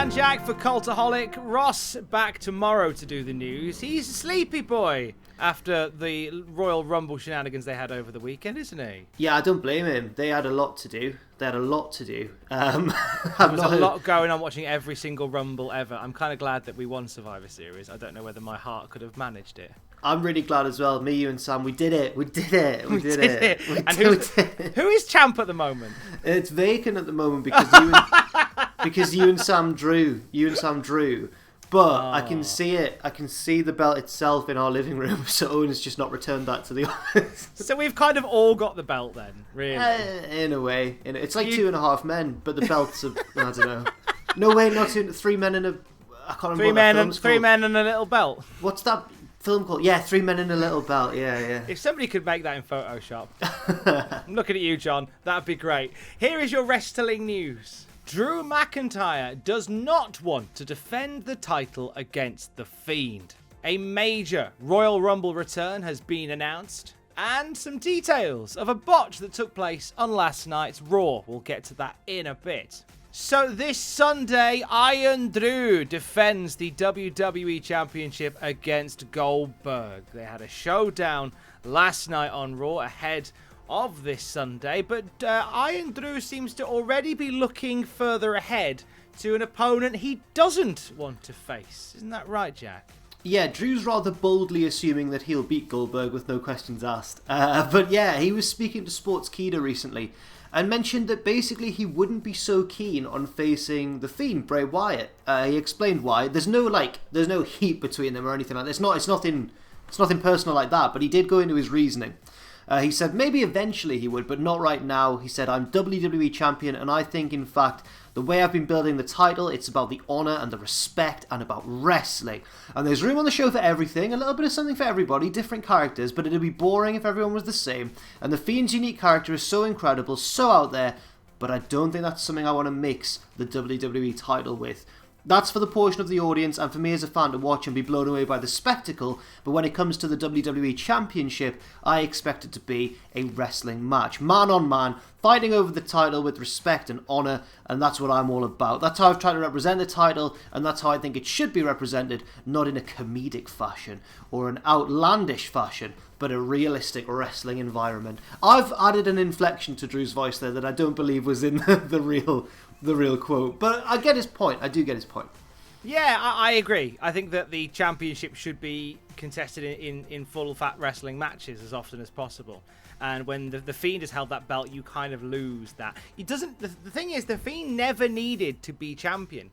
and Jack for Cultaholic. Ross back tomorrow to do the news. He's a sleepy boy after the Royal Rumble shenanigans they had over the weekend, isn't he? Yeah, I don't blame him. They had a lot to do. There was a lot going on watching every single Rumble ever. I'm kind of glad that we won Survivor Series. I don't know whether my heart could have managed it. I'm really glad as well. Me, you and Sam, we did it. We did it. And who is champ at the moment? It's vacant at the moment because you and Sam drew. But I can see it. I can see the belt itself in our living room. So Owen's just not returned that to the office. So we've kind of all got the belt then, really. In a way. It's like 2.5 men, but the belts are, I don't know. No way, not 3 men and a... I can't remember three men and a little belt. What's that film called? Yeah, 3 men and a little belt. Yeah. If somebody could make that in Photoshop. I'm looking at you, John. That'd be great. Here is your wrestling news. Drew McIntyre does not want to defend the title against The Fiend. A major Royal Rumble return has been announced, and some details of a botch that took place on last night's Raw. We'll get to that in a bit. So this Sunday, Iron Drew defends the WWE Championship against Goldberg. They had a showdown last night on Raw ahead of this Sunday, but Iron Drew seems to already be looking further ahead to an opponent he doesn't want to face. Isn't that right, Jack? Yeah, Drew's rather boldly assuming that he'll beat Goldberg with no questions asked. But yeah, he was speaking to Sportskeeda recently and mentioned that basically he wouldn't be so keen on facing the Fiend, Bray Wyatt. He explained why. There's no heat between them or anything like that. It's nothing personal like that, but he did go into his reasoning. He said maybe eventually he would, but not right now. He said, I'm WWE Champion, and I think, in fact, the way I've been building the title, it's about the honour and the respect and about wrestling. And there's room on the show for everything, a little bit of something for everybody, different characters, but it'd be boring if everyone was the same. And the Fiend's unique character is so incredible, so out there, but I don't think that's something I want to mix the WWE title with. That's for the portion of the audience and for me as a fan to watch and be blown away by the spectacle, but when it comes to the WWE Championship, I expect it to be a wrestling match. Man on man, fighting over the title with respect and honour, and that's what I'm all about. That's how I've tried to represent the title, and that's how I think it should be represented, not in a comedic fashion or an outlandish fashion, but a realistic wrestling environment. I've added an inflection to Drew's voice there that I don't believe was in the real quote, but I get his point. I do get his point. Yeah, I agree. I think that the championship should be contested in full fat wrestling matches as often as possible. And when the Fiend has held that belt, you kind of lose that. It doesn't. The thing is, the Fiend never needed to be champion.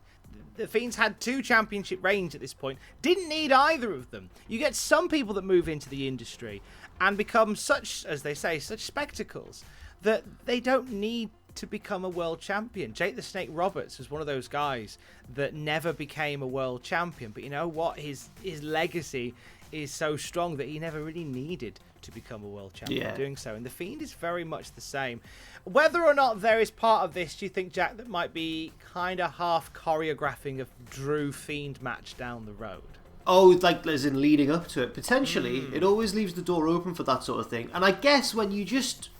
The Fiend's had 2 championship reigns at this point. Didn't need either of them. You get some people that move into the industry and become such, as they say, such spectacles that they don't need to become a world champion. Jake the Snake Roberts was one of those guys that never became a world champion, but you know what? His legacy is so strong that he never really needed to become a world champion doing so. And the Fiend is very much the same. Whether or not there is part of this, do you think, Jack, that might be kind of half choreographing a Drew Fiend match down the road? Oh, like as in leading up to it. Potentially. It always leaves the door open for that sort of thing. And I guess when you just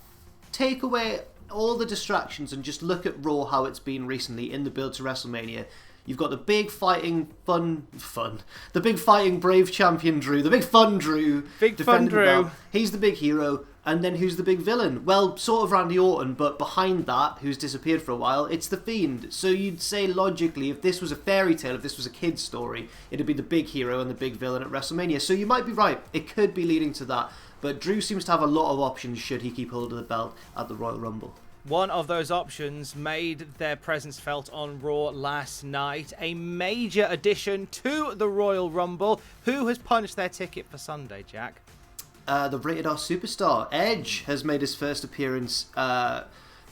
take away all the distractions and just look at Raw, how it's been recently in the build to WrestleMania, you've got the big fighting the big fighting brave champion Drew, the big fun Drew, big fun Drew. He's the big hero, and then who's the big villain? Well, sort of Randy Orton, but behind that, who's disappeared for a while, it's the Fiend. So you'd say logically, if this was a fairy tale, if this was a kid's story, it'd be the big hero and the big villain at WrestleMania. So you might be right, it could be leading to that. But Drew seems to have a lot of options should he keep hold of the belt at the Royal Rumble. One of those options made their presence felt on Raw last night. A major addition to the Royal Rumble. Who has punched their ticket for Sunday, Jack? The Rated R superstar, Edge, has made his first appearance.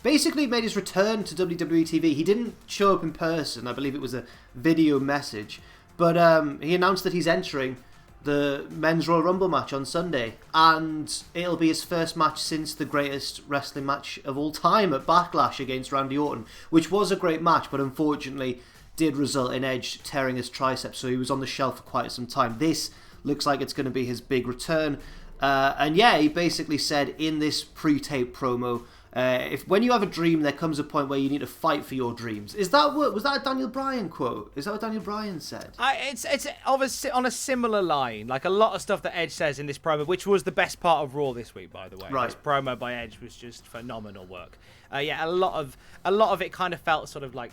Basically made his return to WWE TV. He didn't show up in person. I believe it was a video message. But he announced that he's entering the Men's Royal Rumble match on Sunday, and it'll be his first match since the greatest wrestling match of all time at Backlash against Randy Orton, which was a great match, but unfortunately did result in Edge tearing his triceps, so he was on the shelf for quite some time. This looks like it's going to be his big return, and yeah, he basically said in this pre-tape promo If when you have a dream, there comes a point where you need to fight for your dreams. Was that a Daniel Bryan quote? Is that what Daniel Bryan said? It's obviously on a similar line. Like a lot of stuff that Edge says in this promo, which was the best part of Raw this week, by the way. Right. This promo by Edge was just phenomenal work. A lot of it kind of felt sort of like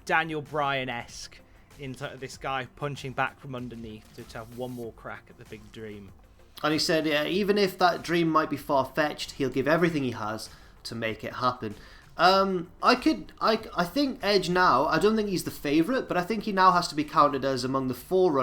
Daniel Bryan-esque, into this guy punching back from underneath to have one more crack at the big dream. And he said, yeah, even if that dream might be far-fetched, he'll give everything he has to make it happen. I think Edge now, I don't think he's the favourite, but I think he now has to be counted as among the front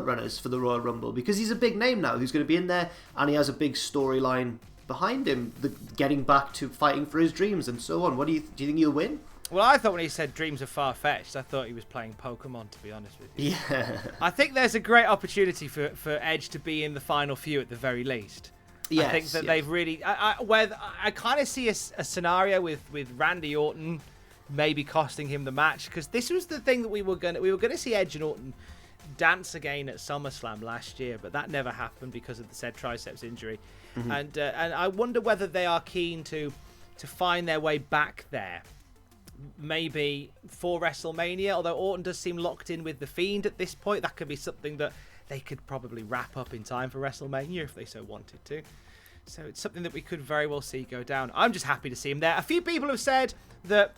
runners for the Royal Rumble, because he's a big name now who's going to be in there, and he has a big storyline behind him, getting back to fighting for his dreams and so on. Do you think he'll win? Well, I thought when he said dreams are far-fetched, I thought he was playing Pokemon, to be honest with you. Yeah. I think there's a great opportunity for Edge to be in the final few at the very least. Yes, I think that they've really... I kind of see a scenario with Randy Orton maybe costing him the match, because this was the thing that we were gonna see Edge and Orton dance again at SummerSlam last year, but that never happened because of the said triceps injury. Mm-hmm. And I wonder whether they are keen to find their way back there. Maybe for WrestleMania, although Orton does seem locked in with the Fiend at this point. That could be something that they could probably wrap up in time for WrestleMania if they so wanted to. So it's something that we could very well see go down. I'm just happy to see him there. A few people have said that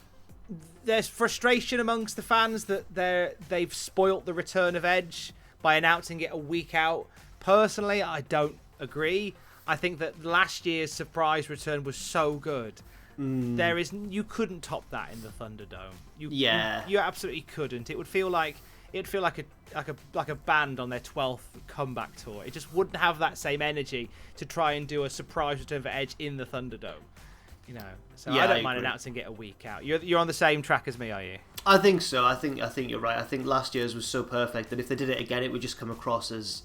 there's frustration amongst the fans that they've spoilt the return of Edge by announcing it a week out. Personally, I don't agree. I think that last year's surprise return was so good. You couldn't top that in the Thunderdome. You absolutely couldn't. It would feel like a band on their 12th comeback tour. It just wouldn't have that same energy to try and do a surprise return for Edge in the Thunderdome. So I don't mind announcing it a week out. You're on the same track as me, are you? I think so. I think you're right. I think last year's was so perfect that if they did it again, it would just come across as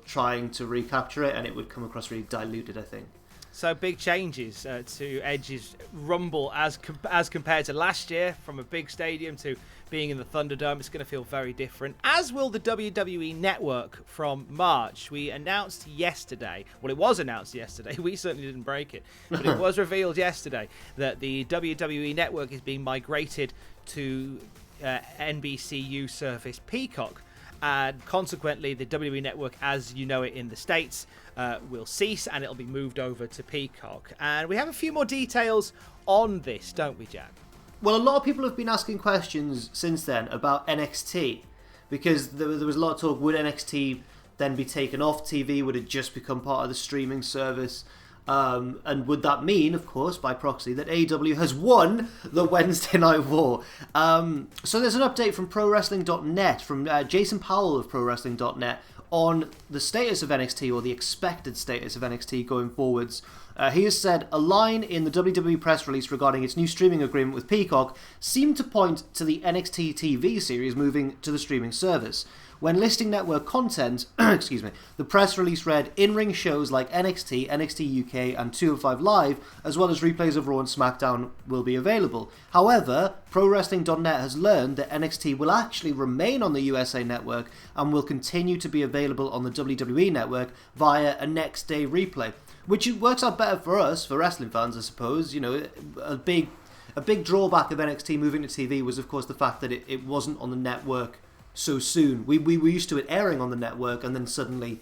trying to recapture it, and it would come across really diluted, I think. So big changes to Edge's Rumble as compared to last year, from a big stadium to being in the Thunderdome. It's going to feel very different, as will the WWE Network from March. We announced yesterday, well, it was announced yesterday, we certainly didn't break it, but it was revealed yesterday that the WWE Network is being migrated to NBCU service Peacock. And consequently, the WWE Network, as you know it in the States, will cease, and it'll be moved over to Peacock. And we have a few more details on this, don't we, Jack? Well, a lot of people have been asking questions since then about NXT, because there was a lot of talk, would NXT then be taken off TV? Would it just become part of the streaming service? And would that mean, of course, by proxy, that AEW has won the Wednesday Night War? So there's an update from ProWrestling.net, from Jason Powell of ProWrestling.net, on the status of NXT, or the expected status of NXT going forwards. He has said a line in the WWE press release regarding its new streaming agreement with Peacock seemed to point to the NXT TV series moving to the streaming service. When listing network content, the press release read, in-ring shows like NXT, NXT UK and 205 Live, as well as replays of Raw and SmackDown, will be available. However, ProWrestling.net has learned that NXT will actually remain on the USA Network and will continue to be available on the WWE Network via a next-day replay, which works out better for us, for wrestling fans, I suppose. A big drawback of NXT moving to TV was, of course, the fact that it wasn't on the network so soon. We were used to it airing on the network, and then suddenly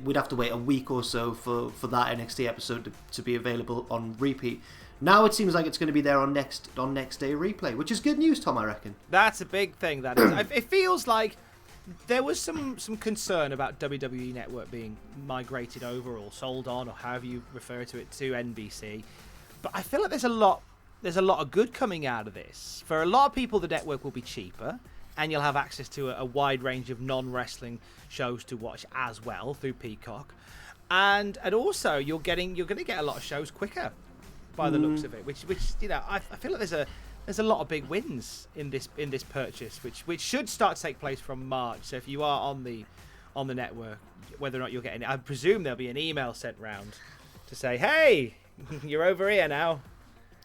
we'd have to wait a week or so for that NXT episode to be available on repeat. Now it seems like it's going to be there on next day replay, which is good news, Tom, I reckon. That's a big thing, that is. It feels like there was some concern about WWE Network being migrated over or sold on, or however you refer to it, to NBC. But I feel like there's a lot of good coming out of this. For a lot of people, the network will be cheaper, and you'll have access to a wide range of non-wrestling shows to watch as well through Peacock, and also you're going to get a lot of shows quicker by the looks of it, which I feel like there's a lot of big wins in this purchase, which should start to take place from March. So if you are on the network, whether or not you're getting it, I presume there'll be an email sent round to say, hey, you're over here now.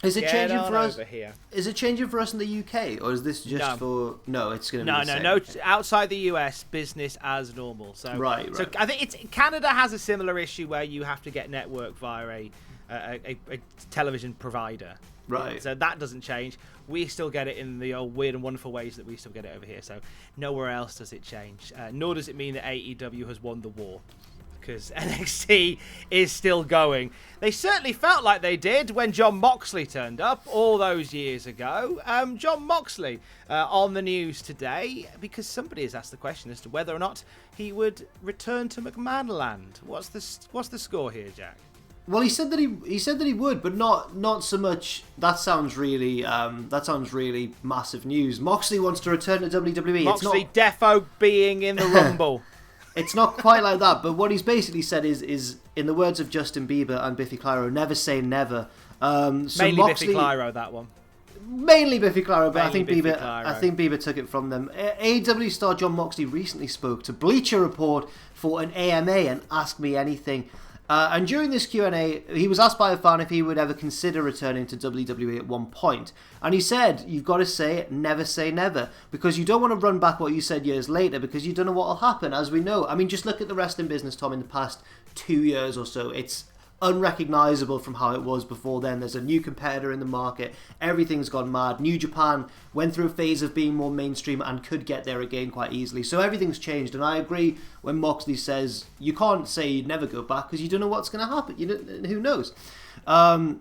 Is it changing for us? Here. Is it changing for us in the UK, or is this just for? No, it's going to be the same. No. Outside the US, business as normal. So right. So I think Canada has a similar issue where you have to get network via a television provider. Right. So that doesn't change. We still get it in the old weird and wonderful ways that we still get it over here. So nowhere else does it change. Nor does it mean that AEW has won the war, because NXT is still going. They certainly felt like they did when Jon Moxley turned up all those years ago. Jon Moxley on the news today because somebody has asked the question as to whether or not he would return to McMahon Land. What's the score here, Jack? Well, he said that he would, but not so much. That sounds really massive news. Moxley wants to return to WWE. Moxley defo being in the Rumble. It's not quite like that, but what he's basically said is in the words of Justin Bieber and Biffy Clyro, never say never. Mainly Moxley, Biffy Clyro, that one. Mainly Biffy Clyro, but mainly I think Bieber took it from them. AEW star Jon Moxley recently spoke to Bleacher Report for an AMA and Ask Me Anything. And during this Q&A, he was asked by a fan if he would ever consider returning to WWE at one point. And he said, you've got to say never, because you don't want to run back what you said years later, because you don't know what will happen, as we know. I mean, just look at the wrestling business, Tom, in the past 2 years or so. It's unrecognizable from how it was before then. There's a new competitor in the market. Everything's gone mad. New Japan went through a phase of being more mainstream and could get there again quite easily. So everything's changed, and I agree when Moxley says you can't say you'd never go back because you don't know what's going to happen. Who knows?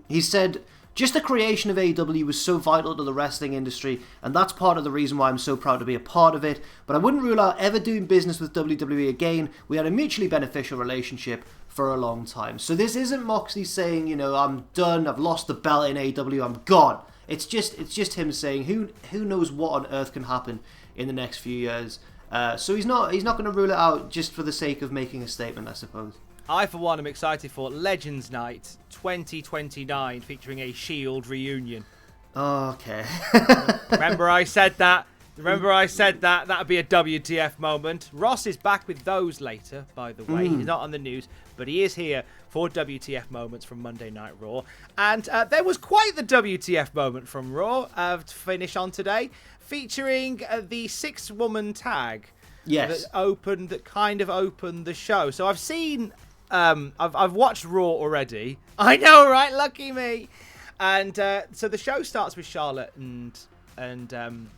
He said, just the creation of AEW was so vital to the wrestling industry, and that's part of the reason why I'm so proud to be a part of it. But I wouldn't rule out ever doing business with WWE again. We had a mutually beneficial relationship for a long time. So this isn't Moxley saying, I'm done, I've lost the belt in AEW, I'm gone. It's just him saying who knows what on earth can happen in the next few years. So he's not going to rule it out just for the sake of making a statement, I suppose. I, for one, am excited for Legends Night 2029 featuring a Shield reunion. Okay. Remember I said that? That would be a WTF moment. Ross is back with those later, by the way. He's not on the news, but he is here for WTF moments from Monday Night Raw. And there was quite the WTF moment from Raw to finish on today, featuring the 6-woman tag. Yes. That kind of opened the show. So I've seen... I've watched Raw already. I know, right? Lucky me. And so the show starts with Charlotte and Shayna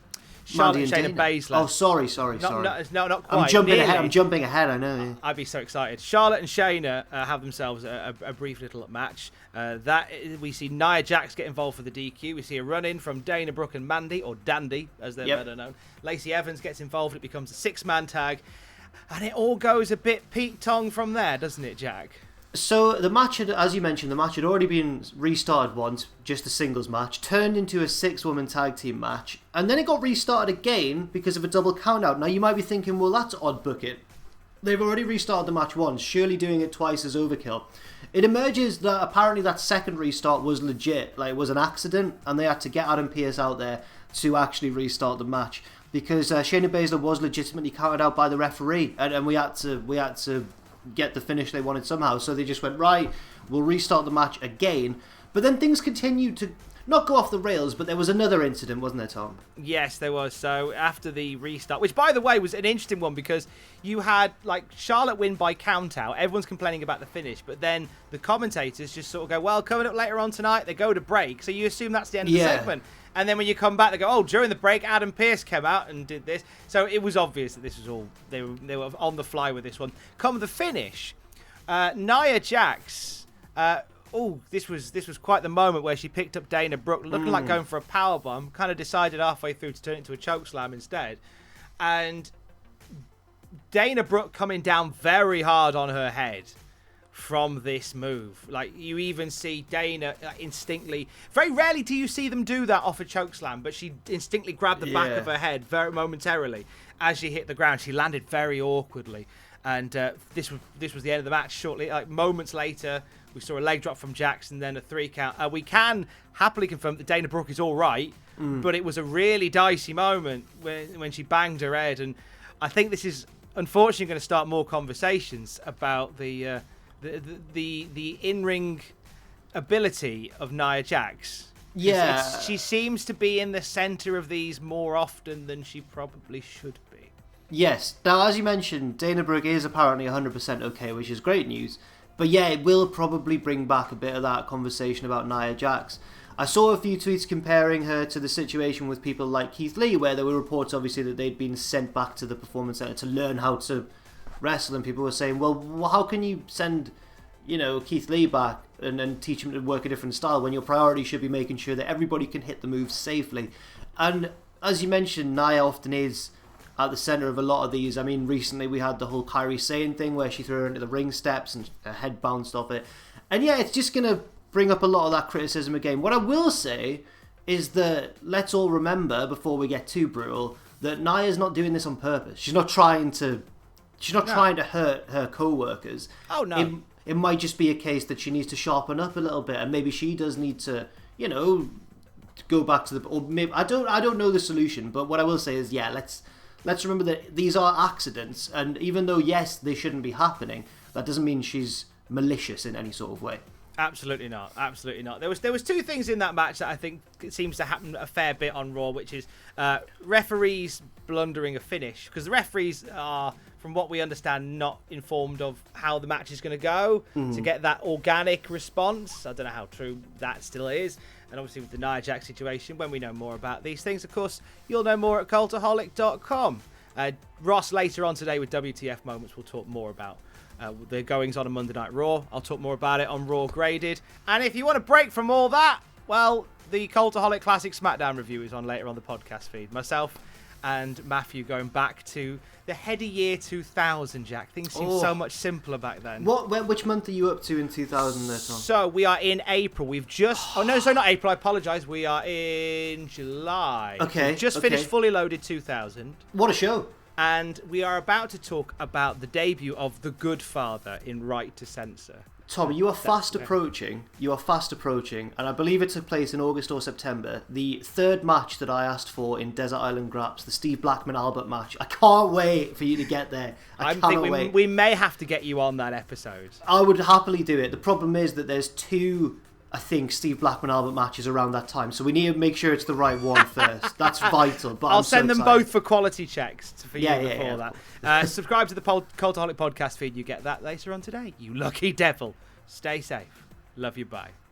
Baszler. Oh, sorry. No, not quite. I'm jumping ahead. I know. Yeah. I'd be so excited. Charlotte and Shayna have themselves a brief little match. We see Nia Jax get involved for the DQ. We see a run-in from Dana Brooke and Mandy, or Dandy, as they're better known. Lacey Evans gets involved. It becomes a 6-man tag. And it all goes a bit Pete Tong from there, doesn't it, Jack? So the match had, as you mentioned, had already been restarted once, just a singles match, turned into a 6-woman tag team match, and then it got restarted again because of a double count-out. Now you might be thinking, well, that's odd booking. They've already restarted the match once, surely doing it twice is overkill. It emerges that apparently that second restart was legit, like it was an accident, and they had to get Adam Pearce out there to actually restart the match. Because Shayna Baszler was legitimately counted out by the referee, and we had to get the finish they wanted somehow. So they just went, right, we'll restart the match again. But then things continued to not go off the rails, but there was another incident, wasn't there, Tom? Yes, there was. So after the restart, which by the way was an interesting one because you had Charlotte win by count out. Everyone's complaining about the finish, but then the commentators just sort of go, well, coming up later on tonight, they go to break. So you assume that's the end of the segment. And then when you come back, they go, oh, during the break, Adam Pearce came out and did this. So it was obvious that this was all, they were on the fly with this one. Come the finish, Nia Jax, this was quite the moment where she picked up Dana Brooke, looking like going for a powerbomb, kind of decided halfway through to turn it into a chokeslam instead. And Dana Brooke coming down very hard on her head from this move. Like, you even see Dana instinctively, very rarely do you see them do that off a chokeslam, but she instinctively grabbed the back of her head very momentarily as she hit the ground. She landed very awkwardly, and this was the end of the match. Shortly, moments later, we saw a leg drop from Jax and then a 3 count. We can happily confirm that Dana Brooke is all right, but it was a really dicey moment when she banged her head, and I think this is unfortunately going to start more conversations about the in-ring ability of Nia Jax. Yeah. She seems to be in the centre of these more often than she probably should be. Yes. Now, as you mentioned, Dana Brooke is apparently 100% okay, which is great news. But yeah, it will probably bring back a bit of that conversation about Nia Jax. I saw a few tweets comparing her to the situation with people like Keith Lee, where there were reports, obviously, that they'd been sent back to the Performance Center to learn how to wrestle, and people were saying, well, how can you send, Keith Lee back and teach him to work a different style when your priority should be making sure that everybody can hit the moves safely? And as you mentioned, Nia often is at the center of a lot of these. I mean, recently we had the whole Kairi Sane thing where she threw her into the ring steps and her head bounced off it. And yeah, it's just going to bring up a lot of that criticism again. What I will say is that let's all remember, before we get too brutal, that Nia's not doing this on purpose. She's not trying to hurt her co-workers. Oh, no. It might just be a case that she needs to sharpen up a little bit, and maybe she does need to, go back to the... Or maybe I don't know the solution, but what I will say is, yeah, let's remember that these are accidents, and even though, yes, they shouldn't be happening, that doesn't mean she's malicious in any sort of way. Absolutely not. Absolutely not. There was two things in that match that I think seems to happen a fair bit on Raw, which is referees blundering a finish, because the referees are, from what we understand, not informed of how the match is going to go to get that organic response. I don't know how true that still is. And obviously with the Nia Jax situation, when we know more about these things, of course, you'll know more at cultaholic.com. Ross, later on today with WTF Moments, will talk more about the goings on Monday Night Raw. I'll talk more about it on Raw Graded. And if you want to break from all that, well, the Cultaholic Classic SmackDown review is on later on the podcast feed. Myself and Matthew going back to the heady year 2000, Jack. Things seemed so much simpler back then. Which month are you up to in 2000 there, Tom? So we are in April. We've just... Oh, no, sorry, not April. I apologise. We are in July. Okay. We've just finished Fully Loaded 2000. What a show. And we are about to talk about the debut of The Good Father in Right to Censor. Tom, you are fast approaching, and I believe it took place in August or September, the third match that I asked for in Desert Island Graps, the Steve Blackman-Albert match. I can't wait for you to get there. I cannot wait. We may have to get you on that episode. I would happily do it. The problem is that there's two, I think, Steve Blackman-Albert matches around that time, so we need to make sure it's the right one first. That's vital. But I'll send them both for quality checks for you before that. Yeah. Subscribe to the Cultaholic podcast feed. You get that later on today. You lucky devil. Stay safe. Love you. Bye.